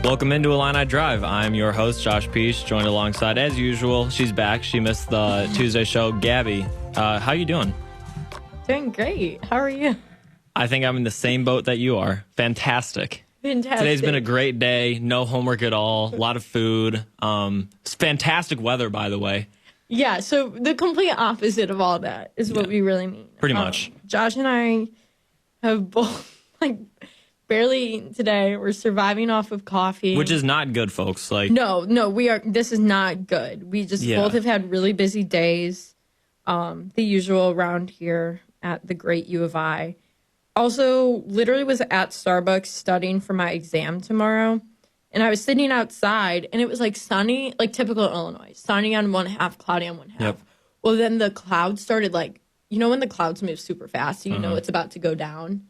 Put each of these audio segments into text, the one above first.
Welcome into Illini Drive. I'm your host, Josh Pietsch, joined alongside, as usual. She's back. She missed the Tuesday show, Gabby. How you doing? Doing great. How are you? I think I'm in the same boat that you are. Fantastic. Today's been a great day. No homework at all. A lot of food. It's fantastic weather, by the way. Yeah, so the complete opposite of all that is what we really mean. Pretty much. Josh and I have both, barely eaten today. We're surviving off of coffee. Which is not good, folks. No, we are. This is not good. We just both have had really busy days. The usual around here at the great U of I. Also, literally was at Starbucks studying for my exam tomorrow. And I was sitting outside, and it was sunny, typical Illinois. Sunny on one half, cloudy on one half. Yep. Well, then the clouds started, when the clouds move super fast, you know it's about to go down.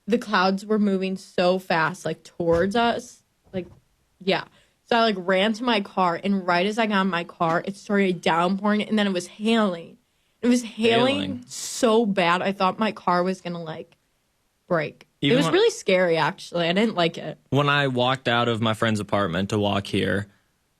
The clouds were moving so fast, towards us. So I, ran to my car, and right as I got in my car, it started downpouring, and then it was hailing. It was hailing so bad, I thought my car was going to, break. It was really scary, actually. I didn't like it. When I walked out of my friend's apartment to walk here,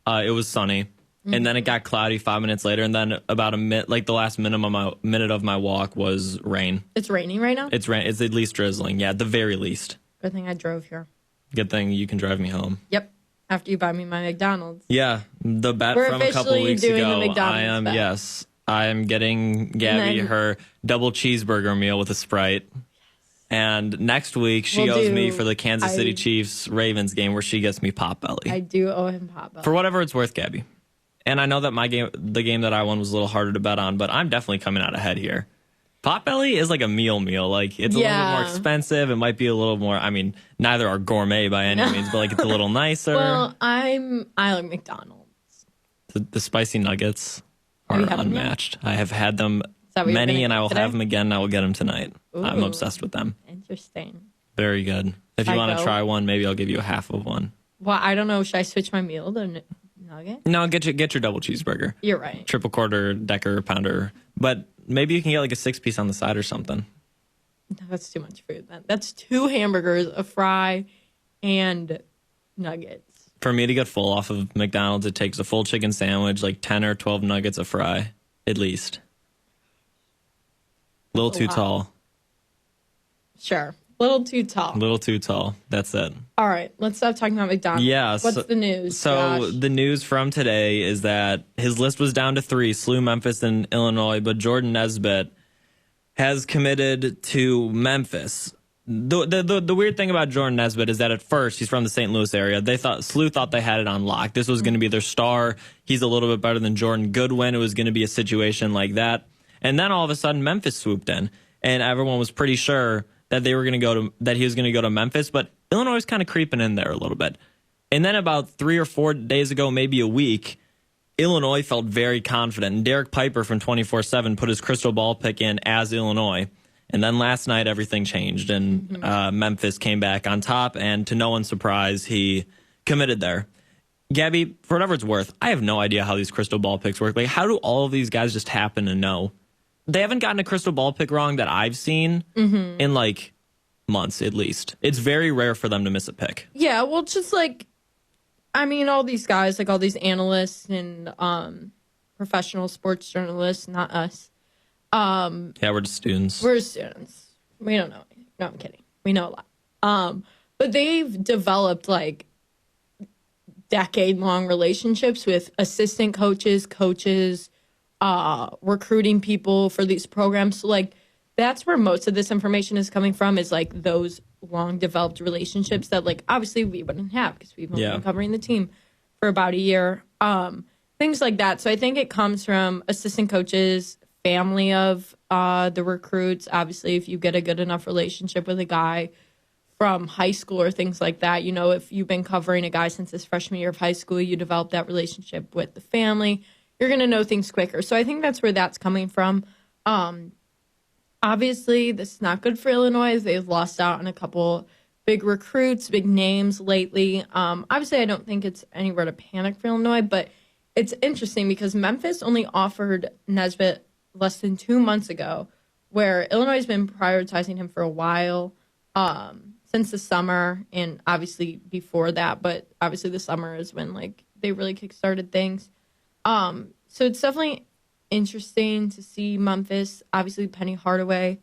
it was sunny. Mm-hmm. And then it got cloudy 5 minutes later. And then about a minute, the last minute of my walk was rain. It's raining right now? It's at least drizzling. Yeah, at the very least. Good thing I drove here. Good thing you can drive me home. Yep. After you buy me my McDonald's. Yeah. The bet from a couple weeks ago. I am getting Gabby her double cheeseburger meal with a Sprite. And next week, she owes me for the Kansas City Chiefs-Ravens game where she gets me Potbelly. I do owe him Potbelly. For whatever it's worth, Gabby. And I know that the game that I won was a little harder to bet on, but I'm definitely coming out ahead here. Potbelly is like a meal. It's a little bit more expensive. It might be a little more, neither are gourmet by any means, but it's a little nicer. Well, I like McDonald's. The spicy nuggets are unmatched. I have had them many, and I will have them again. I will get them tonight. Ooh, I'm obsessed with them. Interesting. Very good. If you want to try one, maybe I'll give you a half of one. Well, I don't know. Should I switch my meal to nugget? No, get your double cheeseburger. You're right. Triple quarter, decker, pounder. But maybe you can get a 6-piece on the side or something. No, that's too much food. That's 2 hamburgers, a fry, and nuggets. For me to get full off of McDonald's, it takes a full chicken sandwich, 10 or 12 nuggets, a fry, at least. Little too tall. Sure. Little too tall. Little too tall. That's it. All right. Let's stop talking about McDonald's. Yeah. What's the news, Josh? The news from today is that his list was down to 3, SLU, Memphis, and Illinois, but Jordan Nesbitt has committed to Memphis. The weird thing about Jordan Nesbitt is that at first, he's from the St. Louis area. SLU thought they had it on lock. This was going to be their star. He's a little bit better than Jordan Goodwin. It was going to be a situation like that. And then all of a sudden, Memphis swooped in, and everyone was pretty sure that he was going to go to Memphis. But Illinois was kind of creeping in there a little bit. And then about 3 or 4 days ago, maybe a week, Illinois felt very confident. And Derek Piper from 24/7 put his crystal ball pick in as Illinois. And then last night, everything changed, and Memphis came back on top. And to no one's surprise, he committed there. Gabby, for whatever it's worth, I have no idea how these crystal ball picks work. How do all of these guys just happen to know? They haven't gotten a crystal ball pick wrong that I've seen in months at least. It's very rare for them to miss a pick. Yeah, well, just all these guys, all these analysts and professional sports journalists, not us. Yeah, we're just students. We're students. We don't know anything. No, I'm kidding. We know a lot. But they've developed decade-long relationships with assistant coaches, recruiting people for these programs. So that's where most of this information is coming from, is those long developed relationships that obviously we wouldn't have because we've only been covering the team for about a year. Things like that. So I think it comes from assistant coaches, family of the recruits. Obviously, if you get a good enough relationship with a guy from high school or things like that, if you've been covering a guy since his freshman year of high school, you develop that relationship with the family. You're going to know things quicker. So I think that's where that's coming from. Obviously, this is not good for Illinois. They've lost out on a couple big recruits, big names lately. Obviously, I don't think it's anywhere to panic for Illinois, but it's interesting because Memphis only offered Nesbitt less than 2 months ago, where Illinois has been prioritizing him for a while. since the summer, and obviously before that, but obviously the summer is when like they really kickstarted things. So it's definitely interesting to see Memphis. Obviously, Penny Hardaway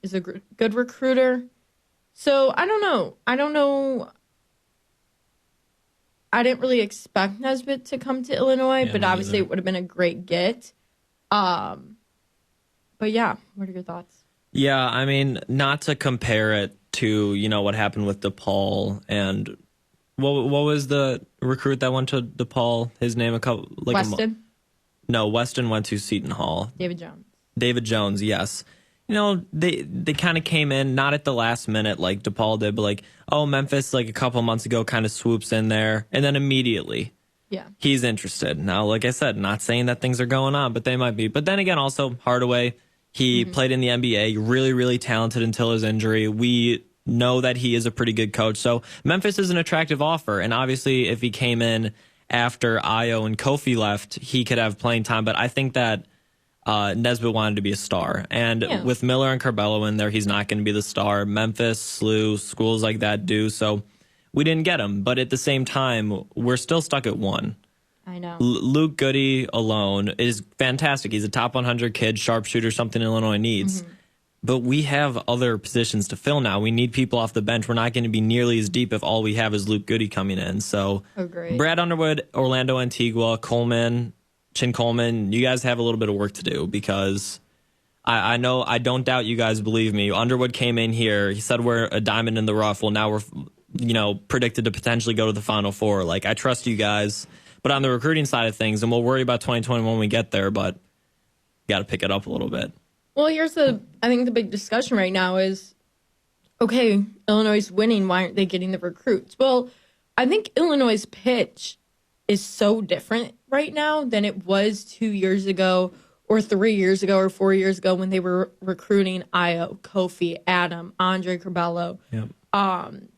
is a good recruiter. So I don't know. I didn't really expect Nesbitt to come to Illinois, but obviously it would have been a great get. But yeah, what are your thoughts? Yeah, I mean, not to compare it to, what happened with DePaul and what was the recruit that went to DePaul? His name Weston? No, Weston went to Seton Hall. David Jones, yes. They kind of came in, not at the last minute like DePaul did, but like, Memphis, like a couple months ago, kind of swoops in there. And then immediately, he's interested. Now, like I said, not saying that things are going on, but they might be. But then again, also Hardaway, he played in the NBA, really, really talented until his injury. We know that he is a pretty good coach. So Memphis is an attractive offer. And obviously, if he came in after Ayo and Kofi left, he could have playing time. But I think that Nesbitt wanted to be a star. And with Miller and Carbello in there, he's not going to be the star. Memphis, SLU, schools like that do. So we didn't get him. But at the same time, we're still stuck at one. I know. Luke Goody alone is fantastic. He's a top 100 kid, sharpshooter, something Illinois needs. But we have other positions to fill now. We need people off the bench. We're not going to be nearly as deep if all we have is Luke Goody coming in. So Brad Underwood, Orlando Antigua, Chin Coleman, you guys have a little bit of work to do because I know I don't doubt you guys believe me. Underwood came in here. He said we're a diamond in the rough. Well, now we're predicted to potentially go to the Final Four. Like, I trust you guys. But on the recruiting side of things, and we'll worry about 2020 when we get there, but got to pick it up a little bit. Well, I think the big discussion right now is, okay, Illinois is winning. Why aren't they getting the recruits? Well, I think Illinois' pitch is so different right now than it was 2 years ago or 3 years ago or 4 years ago when they were recruiting Ayo, Kofi, Adam, Andre Carbello,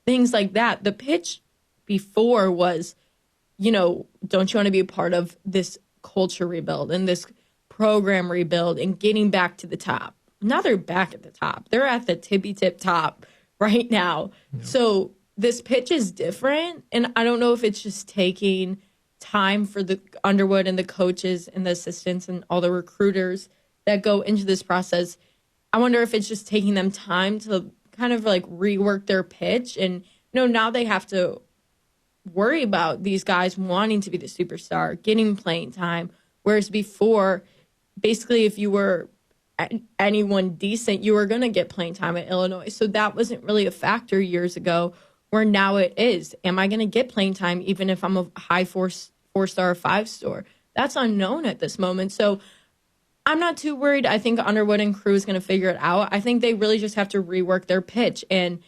things like that. The pitch before was, don't you want to be a part of this culture rebuild and this program rebuild and getting back to the top? Now they're back at the top. They're at the tippy-tip top right now. So this pitch is different, and I don't know if it's just taking time for the Underwood and the coaches and the assistants and all the recruiters that go into this process. I wonder if it's just taking them time to kind of like rework their pitch. And, now they have to worry about these guys wanting to be the superstar, getting playing time. Whereas before, basically, if you were anyone decent, you were going to get playing time at Illinois. So that wasn't really a factor years ago, where now it is. Am I going to get playing time even if I'm a high four-star or five-star? That's unknown at this moment. So I'm not too worried. I think Underwood and crew is going to figure it out. I think they really just have to rework their pitch and,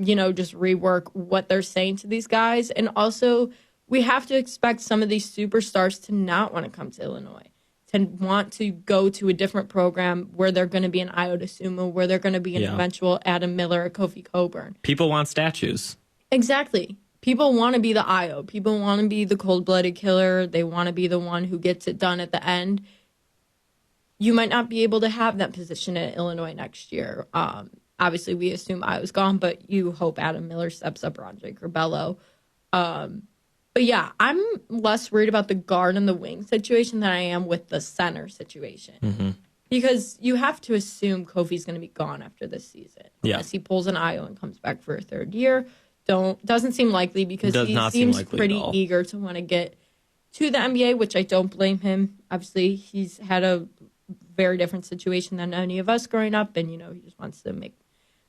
just rework what they're saying to these guys. And also, we have to expect some of these superstars to not want to come to Illinois, to want to go to a different program where they're going to be an Ayo Dosunmu, where they're going to be an eventual Adam Miller or Kofi Coburn. People want statues. Exactly. People want to be the Ayo. People want to be the cold-blooded killer. They want to be the one who gets it done at the end. You might not be able to have that position at Illinois next year. Obviously, we assume Ayo's gone, but you hope Adam Miller steps up or Andre Carbello. But yeah, I'm less worried about the guard and the wing situation than I am with the center situation. Because you have to assume Kofi's going to be gone after this season. Unless he pulls an Ayo and comes back for a third year. Doesn't seem likely because he seems pretty eager to want to get to the NBA, which I don't blame him. Obviously, he's had a very different situation than any of us growing up. And, he just wants to make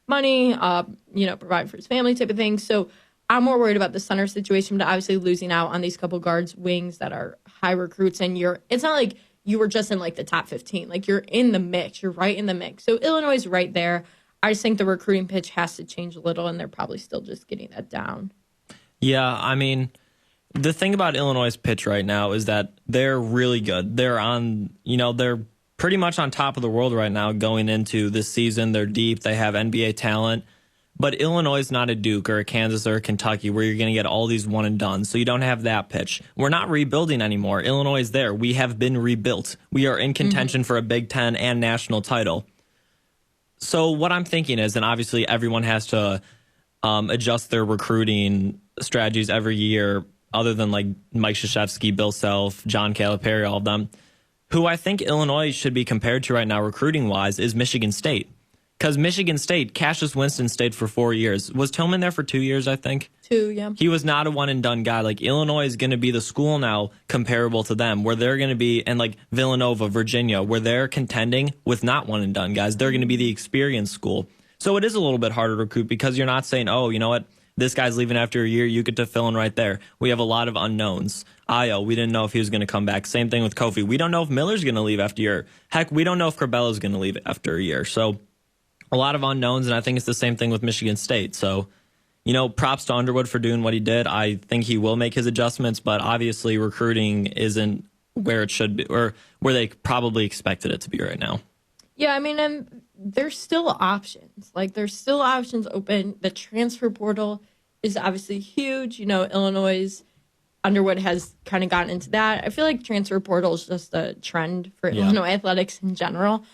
money, provide for his family type of thing. So I'm more worried about the center situation, but obviously losing out on these couple guards, wings that are high recruits. And it's not like you were just in like the top 15. Like you're in the mix. You're right in the mix. So Illinois is right there. I just think the recruiting pitch has to change a little, and they're probably still just getting that down. Yeah, I mean, the thing about Illinois' pitch right now is that they're really good. They're they're pretty much on top of the world right now going into this season. They're deep. They have NBA talent. But Illinois is not a Duke or a Kansas or a Kentucky where you're going to get all these one and done. So you don't have that pitch. We're not rebuilding anymore. Illinois is there. We have been rebuilt. We are in contention for a Big Ten and national title. So what I'm thinking is, and obviously everyone has to adjust their recruiting strategies every year, other than like Mike Krzyzewski, Bill Self, John Calipari, all of them. Who I think Illinois should be compared to right now recruiting-wise is Michigan State. Because Michigan State, Cassius Winston stayed for 4 years. Was Tillman there for 2 years, I think? 2, yeah. He was not a one-and-done guy. Like, Illinois is going to be the school now comparable to them, where they're going to be, and like Villanova, Virginia, where they're contending with not one-and-done guys. They're going to be the experienced school. So it is a little bit harder to recruit because you're not saying, oh, you know what? This guy's leaving after a year. You get to fill in right there. We have a lot of unknowns. Ayo, we didn't know if he was going to come back. Same thing with Kofi. We don't know if Miller's going to leave after a year. Heck, we don't know if Corbella's going to leave after a year. So a lot of unknowns, and I think it's the same thing with Michigan State. So, you know, props to Underwood for doing what he did. I think he will make his adjustments, but obviously recruiting isn't where it should be, or where they probably expected it to be right now. Yeah, I mean, and there's still options. Like, there's still options open. The transfer portal is obviously huge. You know, Illinois' Underwood has kind of gotten into that. I feel like transfer portal is just a trend for Illinois athletics in general.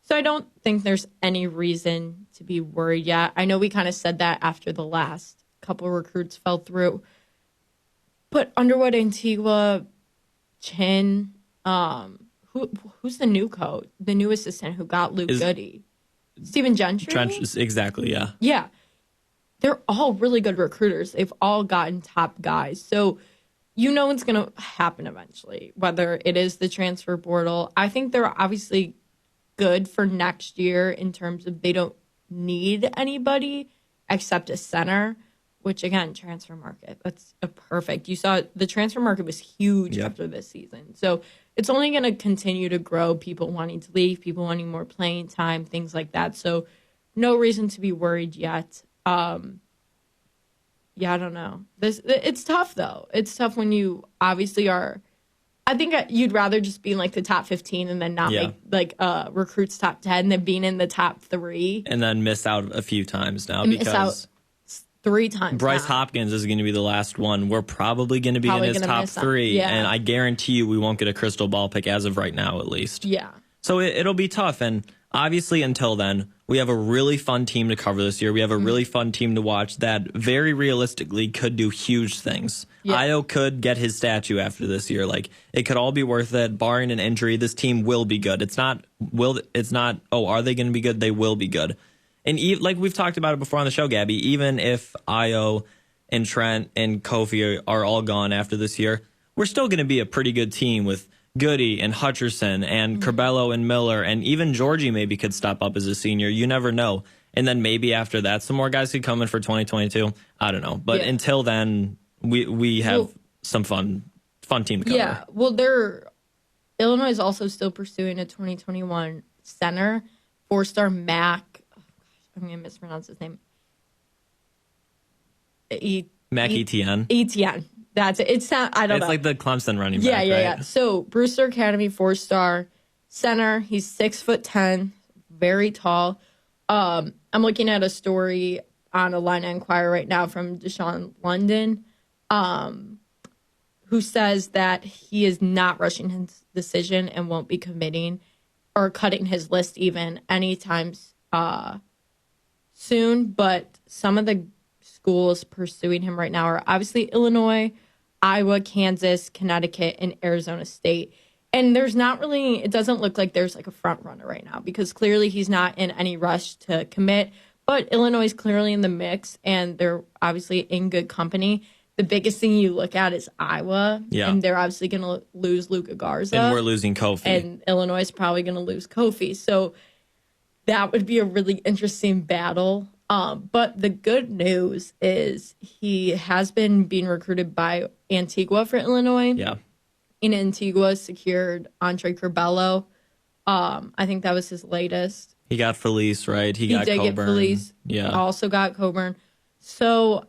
So I don't think there's any reason to be worried yet. I know we kind of said that after the last couple of recruits fell through. But Underwood, Antigua, Chin, who's the new coach, the new assistant who got Luke Goody? Stephen Gentry? Exactly, yeah. Yeah. They're all really good recruiters. They've all gotten top guys. So you know what's going to happen eventually, whether it is the transfer portal. I think they're obviously good for next year in terms of they don't need anybody except a center, which, again, transfer market. That's a perfect. You saw the transfer market was huge after this season. So it's only going to continue to grow, people wanting to leave, people wanting more playing time, things like that. So no reason to be worried yet. Yeah, I don't know. It's tough, though. It's tough when you obviously are. I think you'd rather just be in like the top 15 and then not make like recruits top 10 than being in the top 3. And then miss out a few times now because 3 times. Bryce Hopkins is going to be the last one. We're probably going to be in his top 3. Yeah. And I guarantee you we won't get a crystal ball pick as of right now, at least. Yeah. So it'll be tough. And obviously, until then, we have a really fun team to cover this year. We have a really fun team to watch that very realistically could do huge things. Yeah. Io could get his statue after this year. Like, it could all be worth it. Barring an injury, this team will be good. It's not, oh, are they going to be good? They will be good. And like we've talked about it before on the show, Gabby, even if Io and Trent and Kofi are all gone after this year, we're still going to be a pretty good team with Goody and Hutcherson and Corbello and Miller, and even Georgie maybe could step up as a senior. You never know. And then maybe after that, some more guys could come in for 2022. I don't know. But until then, we have some fun team to cover. Yeah. Well, Illinois is also still pursuing a 2021 center, 4-star Mac. Oh, gosh, I'm going to mispronounce his name. Mac Etienne. Etienne. That's it. I don't know. It's like the Clemson running back, right? Yeah. So Brewster Academy 4-star center. He's 6'10", very tall. I'm looking at a story on Illini Inquirer right now from Deshaun London, who says that he is not rushing his decision and won't be committing or cutting his list even anytime soon. But some of the schools pursuing him right now are obviously Illinois, Iowa, Kansas, Connecticut, and Arizona State. And there's not really, it doesn't look like there's like a front runner right now because clearly he's not in any rush to commit. But Illinois is clearly in the mix and they're obviously in good company. The biggest thing you look at is Iowa. Yeah. And they're obviously going to lose Luka Garza. And we're losing Kofi. And Illinois is probably going to lose Kofi. So that would be a really interesting battle. But the good news is he has been being recruited by Antigua for Illinois. Yeah. And Antigua secured Andre Corbello. I think that was his latest. He got Felice, right? He got did Coburn. Get Felice. Yeah. Also got Coburn. So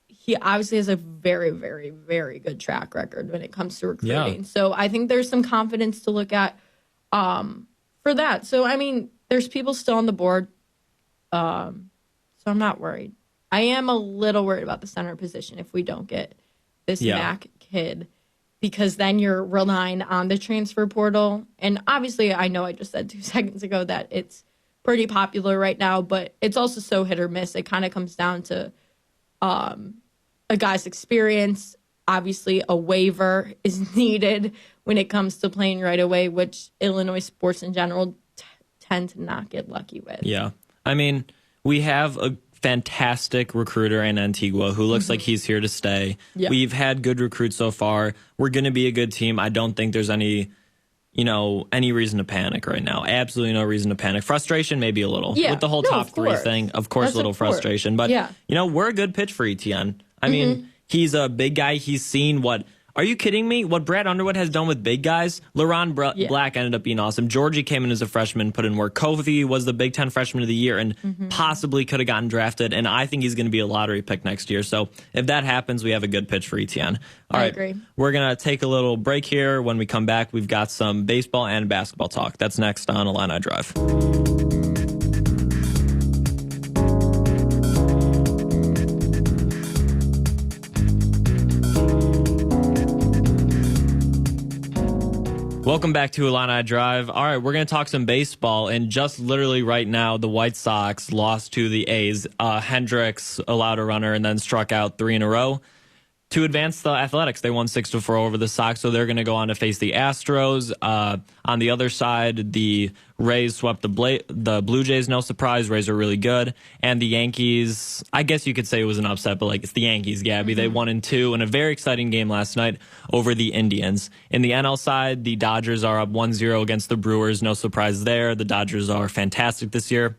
he obviously has a very, very, very good track record when it comes to recruiting. Yeah. So I think there's some confidence to look at for that. So, I mean, there's people still on the board. So I'm not worried. I am a little worried about the center position if we don't get this Mac kid, because then you're relying on the transfer portal. And obviously, I know I just said 2 seconds ago that it's pretty popular right now, but it's also so hit or miss. It kind of comes down to a guy's experience. Obviously, a waiver is needed when it comes to playing right away, which Illinois sports in general tend to not get lucky with. Yeah. I mean, we have a fantastic recruiter in Antigua who looks like he's here to stay. Yep. We've had good recruits so far. We're going to be a good team. I don't think there's any reason to panic right now. Absolutely no reason to panic. Frustration maybe a little with the whole top three thing. Of course, a little frustration. But, we're a good pitch for ETN. I mean, he's a big guy. He's seen what... Are you kidding me? What Brad Underwood has done with big guys? LaRon Black ended up being awesome. Georgie came in as a freshman, put in work. Kofi was the Big Ten Freshman of the Year and possibly could have gotten drafted. And I think he's going to be a lottery pick next year. So if that happens, we have a good pitch for ETN. I agree. We're going to take a little break here. When we come back, we've got some baseball and basketball talk. That's next on Illini Drive. Welcome back to Illini Drive. All right, we're going to talk some baseball, and just literally right now, the White Sox lost to the A's. Hendricks allowed a runner and then struck out 3 in a row. To advance the Athletics, they won 6-4 over the Sox, so they're going to go on to face the Astros. On the other side, the Rays swept the Blue Jays, no surprise. Rays are really good. And the Yankees, I guess you could say it was an upset, but it's the Yankees, Gabby. They won in 2 in a very exciting game last night over the Indians. In the NL side, the Dodgers are up 1-0 against the Brewers. No surprise there. The Dodgers are fantastic this year.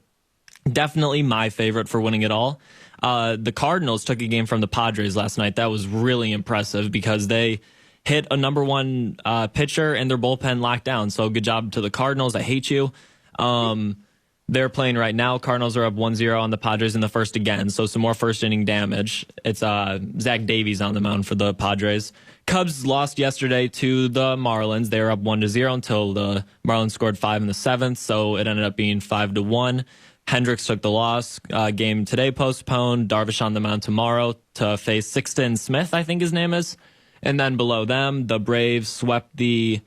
Definitely my favorite for winning it all. The Cardinals took a game from the Padres last night. That was really impressive because they hit a number 1 pitcher and their bullpen locked down. So good job to the Cardinals. I hate you. They're playing right now. Cardinals are up 1-0 on the Padres in the first again. So some more first inning damage. It's Zach Davies on the mound for the Padres. Cubs lost yesterday to the Marlins. They were up 1-0 until the Marlins scored 5 in the 7th. So it ended up being 5-1. Hendricks took the loss. Game today postponed. Darvish on the mound tomorrow to face Sixton Smith, I think his name is. And then below them, the Braves swept the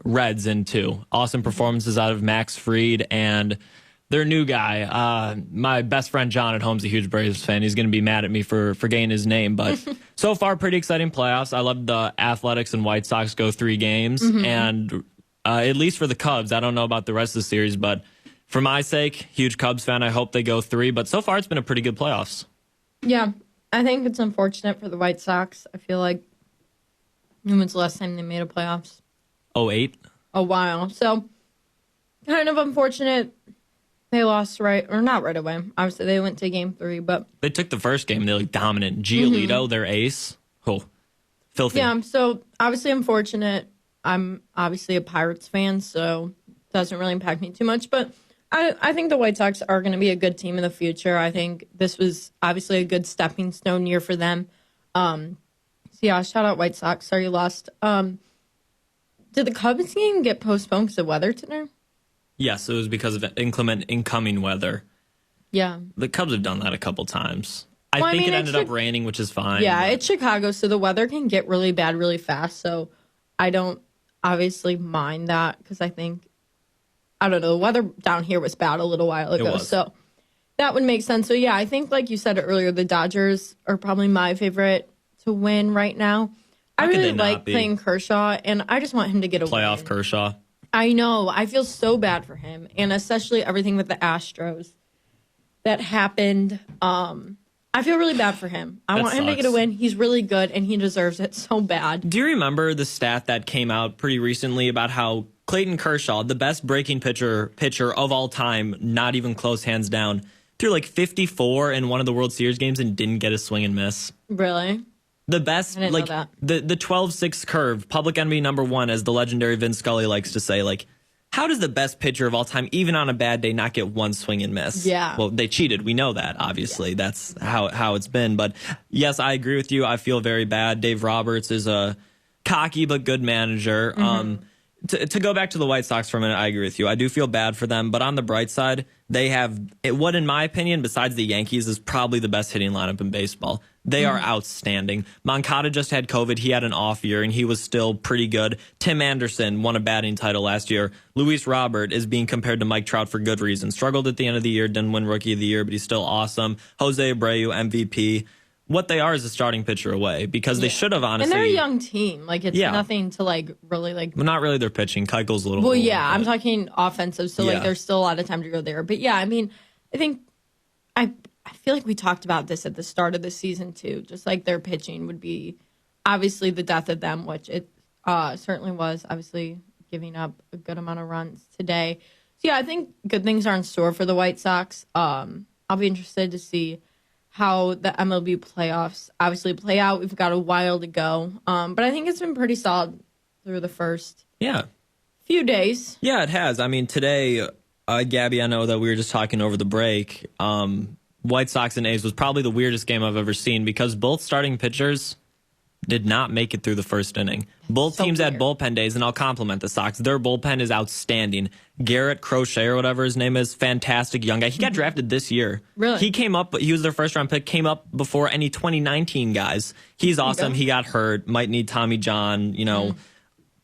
Reds in 2. Awesome performances out of Max Fried and their new guy. My best friend John at home's a huge Braves fan. He's going to be mad at me for forgetting his name, but so far pretty exciting playoffs. I love the Athletics and White Sox go 3 games and. At least for the Cubs. I don't know about the rest of the series, but for my sake, huge Cubs fan, I hope they go 3. But so far, it's been a pretty good playoffs. Yeah, I think it's unfortunate for the White Sox. I feel like when was the last time they made a playoffs? 2008. A while. So kind of unfortunate. They lost not right away. Obviously, they went to game 3, but they took the first game. They looked dominant. Giolito, their ace. Oh, filthy. Yeah, so obviously unfortunate. I'm obviously a Pirates fan, so it doesn't really impact me too much. But I think the White Sox are going to be a good team in the future. I think this was obviously a good stepping stone year for them. So, yeah, shout out White Sox. Sorry you lost. Did the Cubs game get postponed because of weather today? Yes, it was because of inclement incoming weather. Yeah. The Cubs have done that a couple times. I think it ended up raining, which is fine. Yeah, it's Chicago, so the weather can get really bad really fast. So I don't obviously mind that because I don't know, the weather down here was bad a little while ago. So that would make sense. So, yeah, I think like you said earlier, the Dodgers are probably my favorite to win right now. I really like playing Kershaw, and I just want him to get a playoff Kershaw. I know. I feel so bad for him, and especially everything with the Astros that happened. I feel really bad for him. I want him to get a win. He's really good, and he deserves it so bad. Do you remember the stat that came out pretty recently about how Clayton Kershaw, the best breaking pitcher of all time, not even close, hands down, threw like 54 in one of the World Series games and didn't get a swing and miss? Really? The best, like the 12-6 curve, public enemy number 1, as the legendary Vince Scully likes to say, like, how does the best pitcher of all time, even on a bad day, not get one swing and miss? Yeah. Well, they cheated. We know that, obviously. Yeah. That's how it's been. But, yes, I agree with you. I feel very bad. Dave Roberts is a cocky but good manager. To go back to the White Sox for a minute, I agree with you. I do feel bad for them, but on the bright side, they have what, in my opinion, besides the Yankees, is probably the best hitting lineup in baseball. They are outstanding. Moncada just had COVID. He had an off year, and he was still pretty good. Tim Anderson won a batting title last year. Luis Robert is being compared to Mike Trout for good reason. Struggled at the end of the year, didn't win Rookie of the Year, but he's still awesome. Jose Abreu, MVP. What they are is a starting pitcher away, because they should have, honestly. And they're a young team. Like, it's nothing to, like, really, like. Well, not really their pitching. Keuchel's a little. Well, old, yeah, I'm talking offensive. So, like, there's still a lot of time to go there. But, yeah, I mean, I think I feel like we talked about this at the start of the season, too. Just, like, their pitching would be obviously the death of them, which it certainly was. Obviously, giving up a good amount of runs today. So, yeah, I think good things are in store for the White Sox. I'll be interested to see how the MLB playoffs obviously play out. We've got a while to go. But I think it's been pretty solid through the first few days. Yeah, it has. I mean, today, Gabby, I know that we were just talking over the break. White Sox and A's was probably the weirdest game I've ever seen, because both starting pitchers did not make it through the first inning. Both teams had bullpen days, and I'll compliment the Sox. Their bullpen is outstanding. Garrett Crochet, or whatever his name is, fantastic young guy. He got drafted this year. Really? He came up, he was their first-round pick, came up before any 2019 guys. He's awesome. He got hurt, might need Tommy John,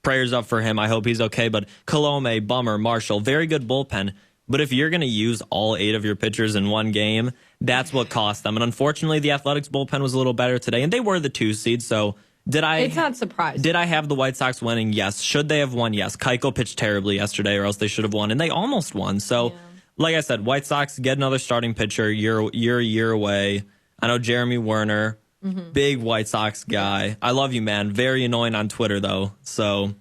prayers up for him. I hope he's okay. But Colome, Bummer, Marshall, very good bullpen. But if you're going to use all 8 of your pitchers in one game, that's what cost them. And unfortunately, the Athletics bullpen was a little better today, and they were the 2 seed. So it's not surprising. Did I have the White Sox winning? Yes. Should they have won? Yes. Keuchel pitched terribly yesterday, or else they should have won, and they almost won. So, like I said, White Sox get another starting pitcher. Year away. I know Jeremy Werner, big White Sox guy. I love you, man. Very annoying on Twitter, though. So.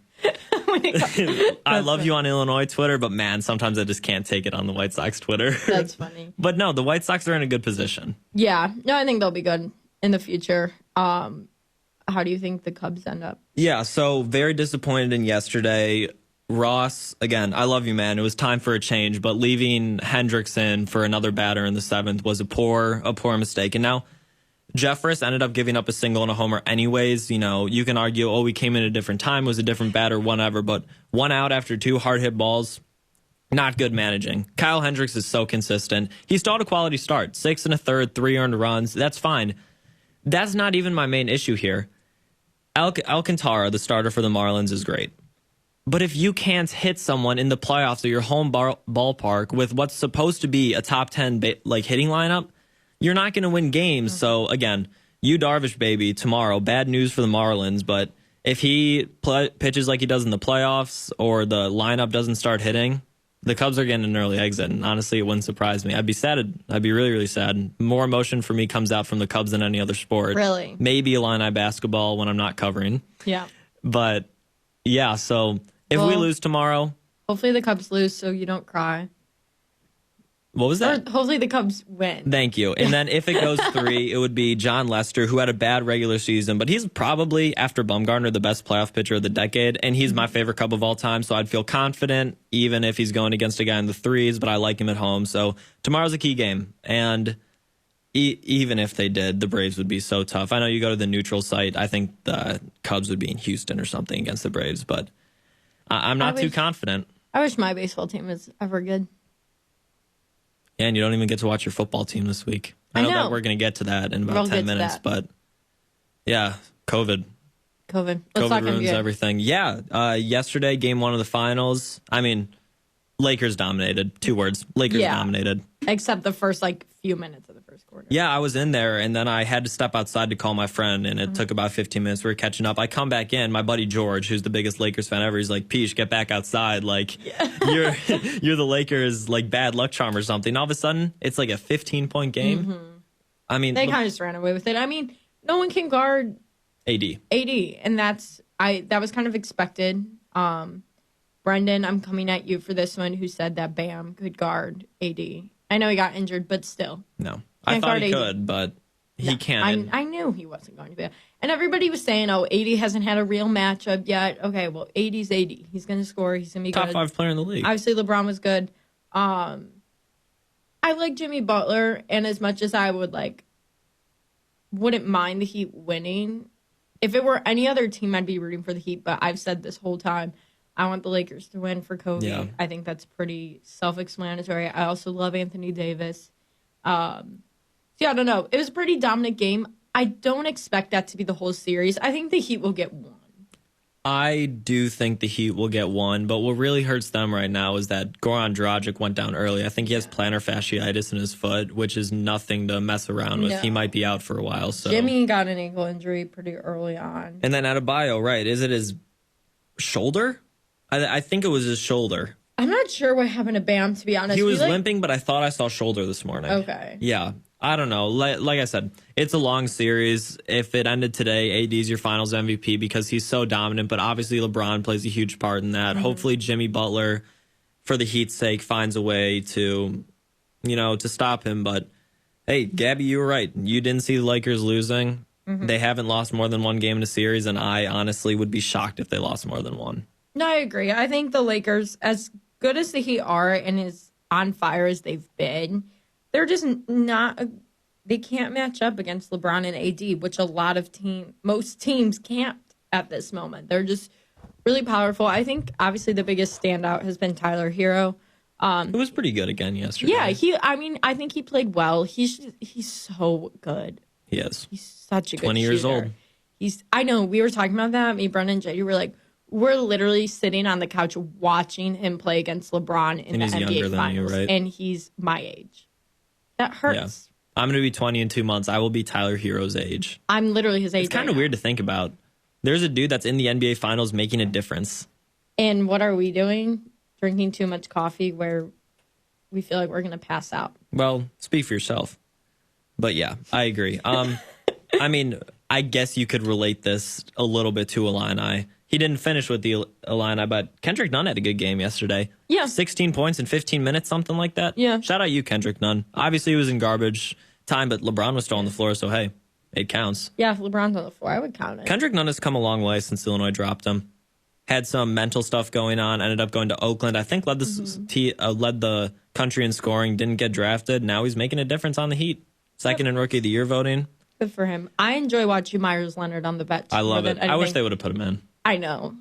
I love you on Illinois Twitter, but man, sometimes I just can't take it on the White Sox Twitter. That's funny. But no, the White Sox are in a good position. Yeah. No, I think they'll be good in the future. How do you think the Cubs end up? Yeah, so very disappointed in yesterday. Ross, again, I love you, man. It was time for a change, but leaving Hendrickson for another batter in the 7th was a poor mistake. And now Jeffress ended up giving up a single and a homer anyways. You can argue, we came in at a different time, was a different batter, whatever. But 1 out after 2 hard-hit balls, not good managing. Kyle Hendricks is so consistent. He still had a quality start. 6 1/3, 3 earned runs. That's fine. That's not even my main issue here. Alcantara, the starter for the Marlins, is great. But if you can't hit someone in the playoffs at your home ballpark with what's supposed to be a top 10 hitting lineup, you're not going to win games. So, again, Darvish, baby, tomorrow. Bad news for the Marlins, but if he pitches like he does in the playoffs, or the lineup doesn't start hitting, the Cubs are getting an early exit, and honestly, it wouldn't surprise me. I'd be sad. I'd be really, really sad. More emotion for me comes out from the Cubs than any other sport. Really? Maybe Illini basketball when I'm not covering. Yeah. But, yeah, so if we lose tomorrow. Hopefully the Cubs lose so you don't cry. What was that? Or hopefully the Cubs win. Thank you. And then if it goes 3, it would be John Lester, who had a bad regular season, but he's probably, after Bumgarner, the best playoff pitcher of the decade, and he's my favorite Cub of all time, so I'd feel confident even if he's going against a guy in the 3s, but I like him at home. So tomorrow's a key game, and even if they did, the Braves would be so tough. I know you go to the neutral site. I think the Cubs would be in Houston or something against the Braves, but I'm not too confident. I wish my baseball team was ever good. Yeah, and you don't even get to watch your football team this week. I know that we're going to get to that in about 10 minutes, but yeah, COVID. Let's COVID talk ruins NBA. everything. Yeah, yesterday, game 1 of the finals. I mean, Lakers dominated. 2 words. Lakers dominated. Except the first, few minutes of the first quarter. Yeah, I was in there, and then I had to step outside to call my friend, and it took about 15 minutes. We were catching up. I come back in. My buddy George, who's the biggest Lakers fan ever, he's like, Pietsch, get back outside. You're the Lakers, bad luck charm or something. All of a sudden, it's a 15-point game. Mm-hmm. I mean, they kind of just ran away with it. I mean, no one can guard AD, and that was kind of expected. Brendan, I'm coming at you for this one, who said that Bam could guard AD. I know he got injured, but still. No. I thought he could, but he can't. I knew he wasn't going to be. And everybody was saying, AD hasn't had a real matchup yet. Okay, well, AD's AD. He's going to score. He's going to be top good. 5 player in the league. Obviously, LeBron was good. I like Jimmy Butler, and as much as I wouldn't mind the Heat winning, if it were any other team, I'd be rooting for the Heat. But I've said this whole time, I want the Lakers to win for Kobe. Yeah. I think that's pretty self-explanatory. I also love Anthony Davis. I don't know. It was a pretty dominant game. I don't expect that to be the whole series. I think the Heat will get one. I do think the Heat will get one, but what really hurts them right now is that Goran Dragic went down early. I think he has plantar fasciitis in his foot, which is nothing to mess around with. No. He might be out for a while. So Jimmy got an ankle injury pretty early on. And then Adebayo, right? Is it his shoulder? I think it was his shoulder. I'm not sure what happened to Bam, to be honest. He was limping, but I thought I saw shoulder this morning. Okay. Yeah. I don't know. Like I said, it's a long series. If it ended today, AD's your finals MVP because he's so dominant, but obviously LeBron plays a huge part in that. Mm-hmm. Hopefully Jimmy Butler, for the Heat's sake, finds a way to, to stop him. But, hey, Gabby, you were right. You didn't see the Lakers losing. Mm-hmm. They haven't lost more than one game in a series, and I honestly would be shocked if they lost more than one. No, I agree. I think the Lakers, as good as the Heat are and as on fire as they've been, they're just not. They can't match up against LeBron and AD, which most teams can't at this moment. They're just really powerful. I think obviously the biggest standout has been Tyler Hero. It was pretty good again yesterday. Yeah, I think he played well. He's so good. He is. He's such a good 20 years shooter. old. I know we were talking about that. Me, Brendan, and JD were like, we're literally sitting on the couch watching him play against LeBron in the NBA Finals, right? And he's my age. That hurts. Yeah. I'm going to be 20 in 2 months. I will be Tyler Hero's age. I'm literally his age. It's kind of weird to think about. There's a dude that's in the NBA Finals making a difference. And what are we doing? Drinking too much coffee where we feel like we're going to pass out. Well, speak for yourself. But yeah, I agree. I mean, I guess you could relate this a little bit to Illini. He didn't finish with the Illini, but Kendrick Nunn had a good game yesterday. Yeah. 16 points in 15 minutes, something like that. Yeah. Shout out you, Kendrick Nunn. Obviously, he was in garbage time, but LeBron was still on the floor, so hey, it counts. Yeah, if LeBron's on the floor, I would count it. Kendrick Nunn has come a long way since Illinois dropped him. Had some mental stuff going on, ended up going to Oakland. I think led the country in scoring, didn't get drafted. Now he's making a difference on the Heat. Second in Rookie of the Year voting. Good for him. I enjoy watching Myers Leonard on the bench. I love it. I wish they would have put him in. I know.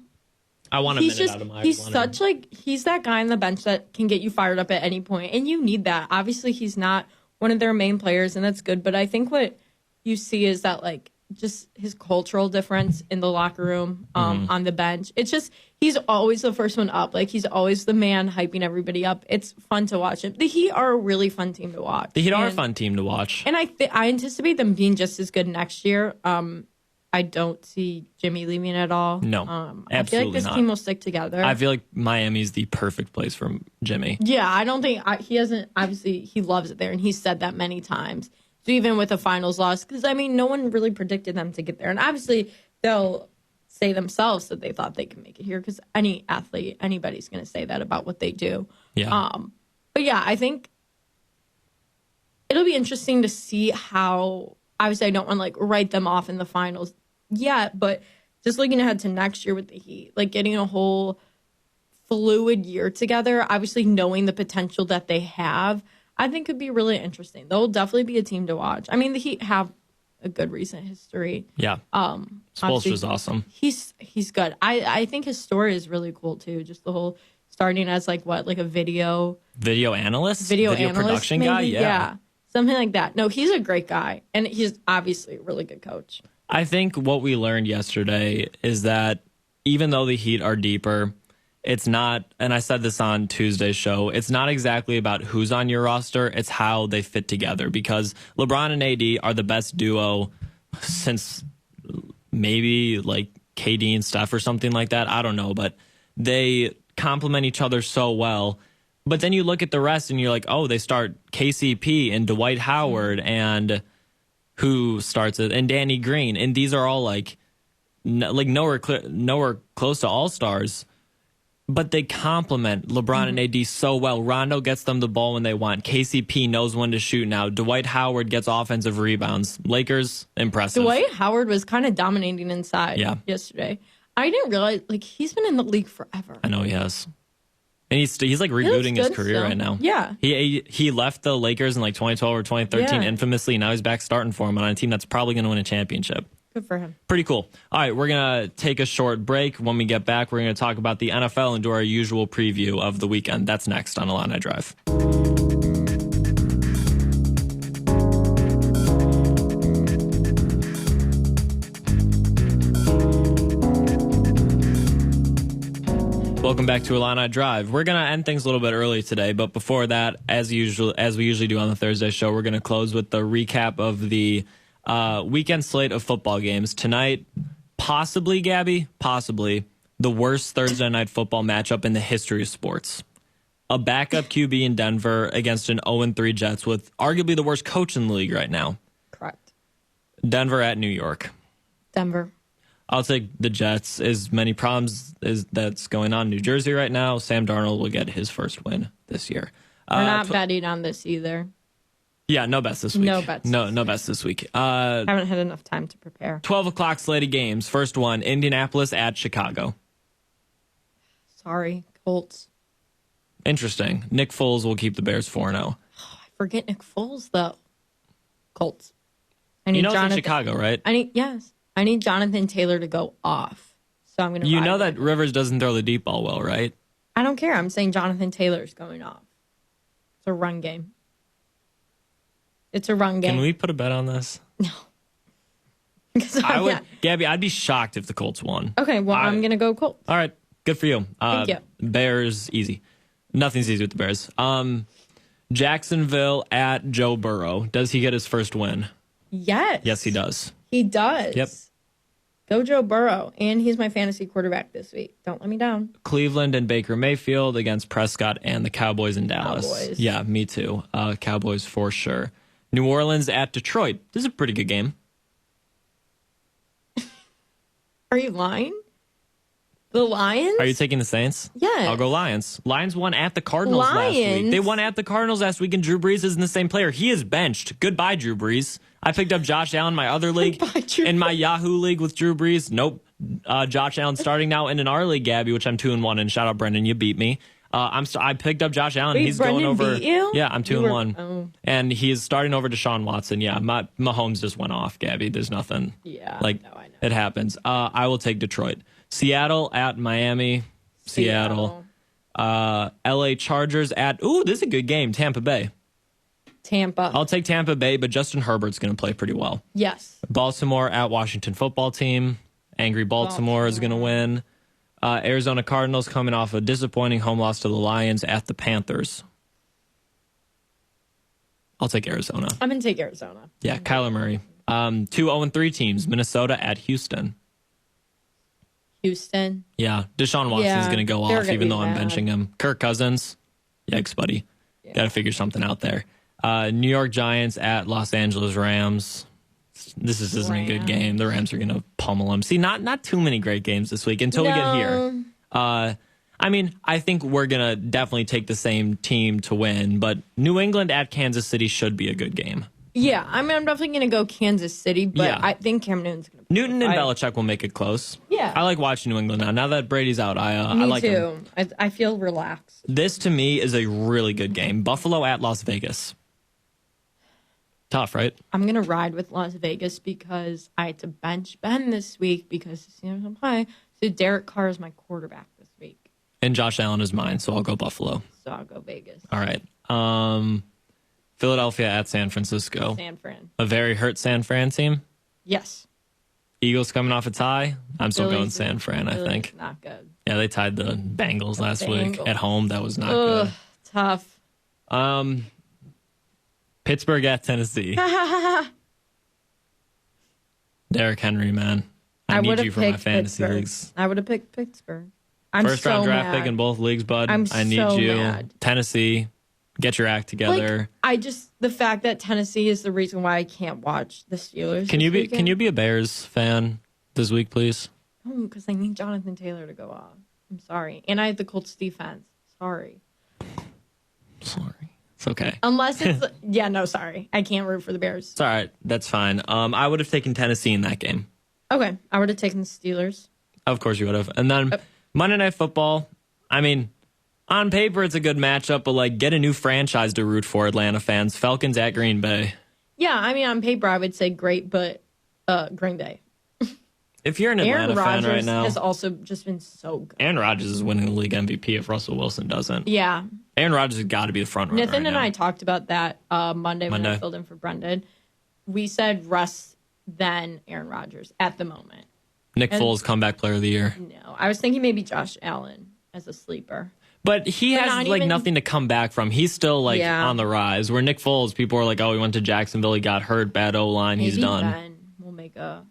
I want a minute out of Myers Leonard. He's that guy on the bench that can get you fired up at any point, and you need that. Obviously, he's not one of their main players, and that's good. But I think what you see is that just his cultural difference in the locker room, on the bench. It's just he's always the first one up. He's always the man hyping everybody up. It's fun to watch him. The Heat are a really fun team to watch. The Heat are a fun team to watch, and I anticipate them being just as good next year. I don't see Jimmy leaving at all. No, absolutely I feel like this team will stick together. I feel like Miami's the perfect place for Jimmy. Yeah, I don't think he hasn't. Obviously, he loves it there, and he's said that many times. So even with a finals loss, because no one really predicted them to get there, and obviously they'll say themselves that they thought they could make it here, because any athlete, anybody's going to say that about what they do. Yeah. But yeah, I think it'll be interesting to see how. Obviously, I don't want to write them off in the finals yet, but just looking ahead to next year with the Heat, getting a whole fluid year together, obviously knowing the potential that they have, I think could be really interesting. They'll definitely be a team to watch. The Heat have a good recent history. Yeah. Spoelstra's awesome. He's good. I think his story is really cool too. Just the whole starting as a video analyst, video production maybe? guy. Yeah. Something like that. No, he's a great guy, and he's obviously a really good coach. I think what we learned yesterday is that even though the Heat are deeper, it's not, and I said this on Tuesday's show, it's not exactly about who's on your roster, it's how they fit together, because LeBron and AD are the best duo since maybe KD and Steph or something like that. I don't know, but they complement each other so well. But then you look at the rest and you're like, oh, they start KCP and Dwight Howard and who starts it, and Danny Green. And these are all nowhere close to all-stars. But they complement LeBron and AD so well. Rondo gets them the ball when they want. KCP knows when to shoot now. Dwight Howard gets offensive rebouns. Lakers, impressive. Dwight Howard was kind of dominating inside yesterday. I didn't realize, he's been in the league forever. I know he has. And he's rebooting his career right now. Yeah. He left the Lakers in 2012 or 2013 infamously. Now he's back starting for him on a team that's probably going to win a championship. Good for him. Pretty cool. All right, we're going to take a short break. When we get back, we're going to talk about the NFL and do our usual preview of the weekend. That's next on Illini Drive. Welcome back to Illini Drive. We're going to end things a little bit early today, but before that, as we usually do on the Thursday show, we're going to close with the recap of the weekend slate of football games. Tonight, possibly, Gabby, the worst Thursday night football matchup in the history of sports. A backup QB in Denver against an 0-3 Jets with arguably the worst coach in the league right now. Correct. Denver at New York. Denver. I'll take the Jets. As many problems as that's going on in New Jersey right now, Sam Darnold will get his first win this year. We're not betting on this either. Yeah, no bets this week. No bets. No bets this week. Haven't had enough time to prepare. 12 o'clock slate of games. First one, Indianapolis at Chicago. Sorry, Colts. Interesting. Nick Foles will keep the Bears 4-0. I forget Nick Foles, though. Colts. You know it's in Chicago, right? I need Jonathan Taylor to go off. So I'm going to. You know that Rivers doesn't throw the deep ball well, right? I don't care. I'm saying Jonathan Taylor's going off. It's a run game. It's a run game. Can we put a bet on this? No. Gabby, I'd be shocked if the Colts won. Okay, well, I'm going to go Colts. All right, good for you. Thank you. Bears, easy. Nothing's easy with the Bears. Jacksonville at Joe Burrow. Does he get his first win? Yes. Yes, he does. He does. Yep. Go Joe Burrow. And he's my fantasy quarterback this week. Don't let me down. Cleveland and Baker Mayfield against Prescott and the Cowboys in Dallas. Cowboys. Yeah, me too. Cowboys for sure. New Orleans at Detroit. This is a pretty good game. Are you lying? The Lions? Are you taking the Saints? Yes. I'll go Lions. Lions won at the Cardinals last week. They won at the Cardinals last week, and Drew Brees isn't the same player. He is benched. Goodbye, Drew Brees. I picked up Josh Allen, my other league. In my Yahoo league with Drew Brees. Nope. Josh Allen starting now. And in our league, Gabby, which I'm 2-1 in. Shout out, Brendan. You beat me. I picked up Josh Allen. Wait, he's Brendan going over. Beat you? Yeah, I'm 2-1. Oh. And he's starting over Deshaun Watson. Yeah, Mahomes just went off, Gabby. There's nothing. Yeah. I know. It happens. I will take Detroit. Seattle at Miami. Seattle. LA Chargers at. Ooh, this is a good game. Tampa Bay. Tampa. I'll take Tampa Bay, but Justin Herbert's going to play pretty well. Yes. Baltimore at Washington football team. Angry Baltimore is going to win. Arizona Cardinals coming off a disappointing home loss to the Lions at the Panthers. I'll take Arizona. I'm going to take Arizona. Yeah, Kyler Murray. 2 0-3 teams. Minnesota at Houston. Houston. Yeah, Deshaun Watson's going to go off, even though I'm benching him. Kirk Cousins. Yikes, buddy. Yeah. Got to figure something out there. New York Giants at Los Angeles Rams. This isn't a good game. The Rams are going to pummel them. See, not too many great games this week until we get here. I think we're going to definitely take the same team to win, but New England at Kansas City should be a good game. Yeah, I'm definitely going to go Kansas City, but I think Cam Newton's going to Newton and Belichick will make it close. Yeah. I like watching New England now. Now that Brady's out, I like him. Me too. I feel relaxed. This, to me, is a really good game. Buffalo at Las Vegas. Tough, right? I'm going to ride with Las Vegas because I had to bench Ben this week because the Steelers don't play. So Derek Carr is my quarterback this week. And Josh Allen is mine, so I'll go Buffalo. So I'll go Vegas. All right. Philadelphia at San Francisco. San Fran. A very hurt San Fran team. Yes. Eagles coming off a tie. I'm still going San Fran, I think. Not good. Yeah, they tied the Bengals last week at home. That was not good. Tough. Pittsburgh at Tennessee. Derrick Henry, man. I need you for my fantasy leagues. I would have picked Pittsburgh. First round draft pick in both leagues, bud. I need you. Mad. Tennessee, get your act together. The fact that Tennessee is the reason why I can't watch the Steelers. Can you be a Bears fan this week, please? No, because I need Jonathan Taylor to go off. I'm sorry. And I have the Colts defense. Sorry. It's okay. Unless it's sorry. I can't root for the Bears. It's all right. That's fine. I would have taken Tennessee in that game. Okay. I would have taken the Steelers. Of course you would have. And then Monday Night Football, on paper it's a good matchup, but get a new franchise to root for, Atlanta fans. Falcons at Green Bay. Yeah, on paper I would say great, but Green Bay. If you're an Aaron Atlanta fan Rodgers right now, has also just been so good. Aaron Rodgers is winning the league MVP if Russell Wilson doesn't. Yeah. Aaron Rodgers has got to be the front runner. Nathan right and now. I talked about that Monday when I filled in for Brendan. We said Russ, then Aaron Rodgers at the moment. Nick Foles, comeback player of the year. No, I was thinking maybe Josh Allen as a sleeper. But he has nothing to come back from. He's still on the rise. Where Nick Foles, people are like, oh, he went to Jacksonville, he got hurt, bad O-line, he's done. Ben will make a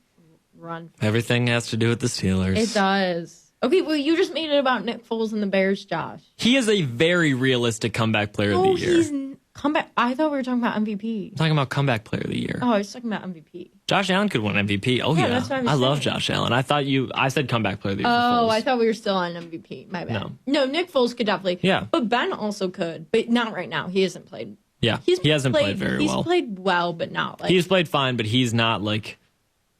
run. Everything has to do with the Steelers. It does. Okay, well, you just made it about Nick Foles and the Bears, Josh. He is a very realistic comeback player of the year. He's comeback. I thought we were talking about MVP. I'm talking about comeback player of the year. Oh, I was talking about MVP. Josh Allen could win MVP. Oh, yeah. That's what I love Josh Allen. I said comeback player of the year. Oh, I thought we were still on MVP. My bad. No, Nick Foles could definitely. Yeah. But Ben also could, but not right now. He hasn't played. Yeah. He hasn't played very well. He's played well, but not like. He's played fine, but he's not like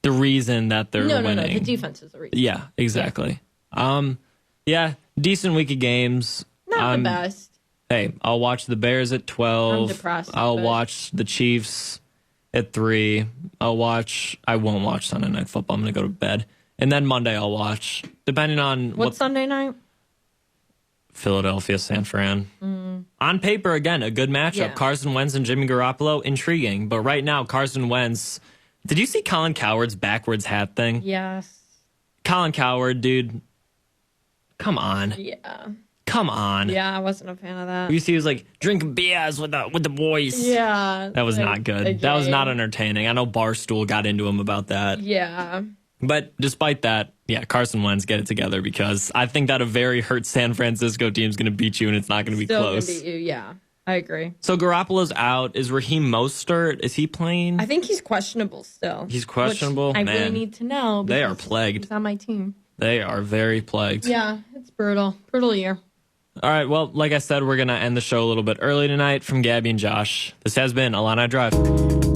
the reason that they're winning. No. The defense is the reason. Yeah, exactly. Yeah, decent week of games. Not the best. Hey, I'll watch the Bears at 12. I'm depressed. I'll watch the Chiefs at 3. I won't watch Sunday Night Football. I'm going to go to bed. And then Monday I'll watch, depending on What's Sunday night? Philadelphia, San Fran. On paper, again, a good matchup. Yeah. Carson Wentz and Jimmy Garoppolo, intriguing. But right now, Carson Wentz, did you see Colin Cowherd's backwards hat thing? Yes. Colin Cowherd, dude, come on. Yeah. Come on. Yeah, I wasn't a fan of that. You see, he was like drinking beers with the boys. Yeah. That was not good. That was not entertaining. I know Barstool got into him about that. Yeah. But despite that, yeah, Carson Wentz, get it together, because I think that a very hurt San Francisco team is going to beat you, and it's not going to be close. Still going to beat you, yeah. I agree. So Garoppolo's out. Is Raheem Mostert? Is he playing? I think he's questionable still. He's questionable? I really need to know. They are plagued. He's on my team. They are very plagued. Yeah, it's brutal. Brutal year. All right, well, like I said, we're going to end the show a little bit early tonight. From Gabby and Josh, this has been Illini Drive.